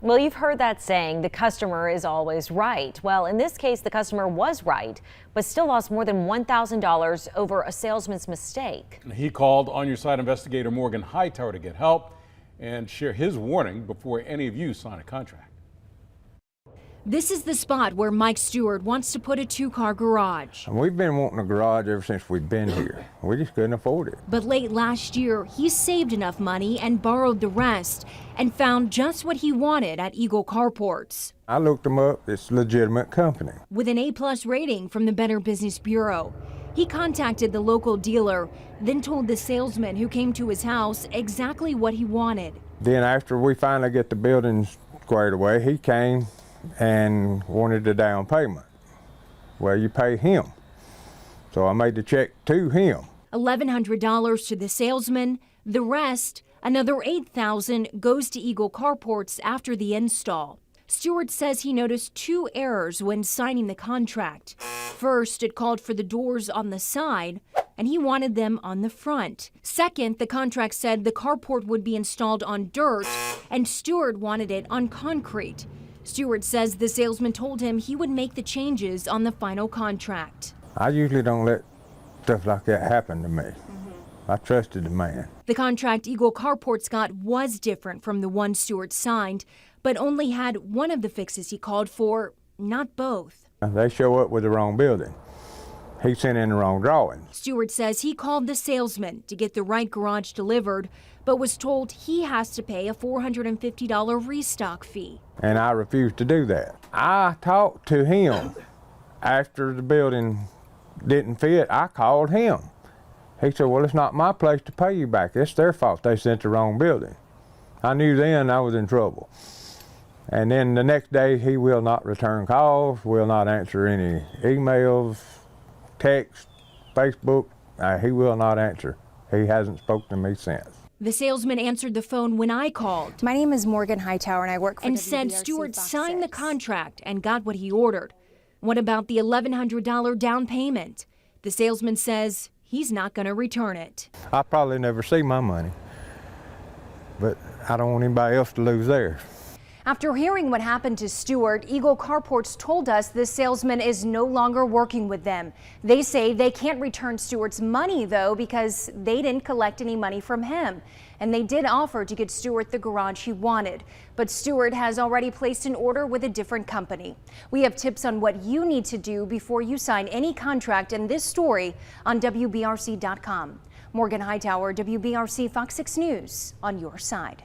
Well, you've heard that saying, the customer is always right. Well, in this case, the customer was right, but still lost more than $1,000 over a salesman's mistake. He called On Your Side investigator Morgan Hightower to get help and share his warning before any of you sign a contract. This is the spot where Mike Stewart wants to put a two-car garage. We've been wanting a garage ever since we've been here. We just couldn't afford it. But late last year, he saved enough money and borrowed the rest and found just what he wanted at Eagle Carports. I looked them up. It's a legitimate company. With an A+ rating from the Better Business Bureau, he contacted the local dealer, then told the salesman who came to his house exactly what he wanted. Then after we finally get the building squared away, he came and wanted a down payment. Well, you pay him. So I made the check to him. $1,100 to the salesman. The rest, another $8,000, goes to Eagle Carports after the install. Stewart says he noticed two errors when signing the contract. First, it called for the doors on the side, and he wanted them on the front. Second, the contract said the carport would be installed on dirt, and Stewart wanted it on concrete. Stewart says the salesman told him he would make the changes on the final contract. I usually don't let stuff like that happen to me. I trusted the man. The contract Eagle Carports got was different from the one Stewart signed, but only had one of the fixes he called for, not both. They show up with the wrong building. He sent in the wrong drawings. Stewart says he called the salesman to get the right garage delivered, but was told he has to pay a $450 restock fee. And I refused to do that. I talked to him. After the building didn't fit, I called him. He said, well, it's not my place to pay you back. It's their fault. They sent the wrong building. I knew then I was in trouble. And then the next day, he will not return calls, will not answer any emails, text, Facebook. He will not answer. He hasn't spoken to me since. The salesman answered the phone when I called. My name is Morgan Hightower and I work for and WBRC said Stewart FOX6. signed the contract and got what he ordered. What about the $1,100 down payment? The salesman says he's not going to return it. I'll probably never see my money, but I don't want anybody else to lose theirs. After hearing what happened to Stewart, Eagle Carports told us this salesman is no longer working with them. They say they can't return Stewart's money, though, because they didn't collect any money from him. And they did offer to get Stewart the garage he wanted. But Stewart has already placed an order with a different company. We have tips on what you need to do before you sign any contract in this story on WBRC.com. Morgan Hightower, WBRC FOX6 News, on your side.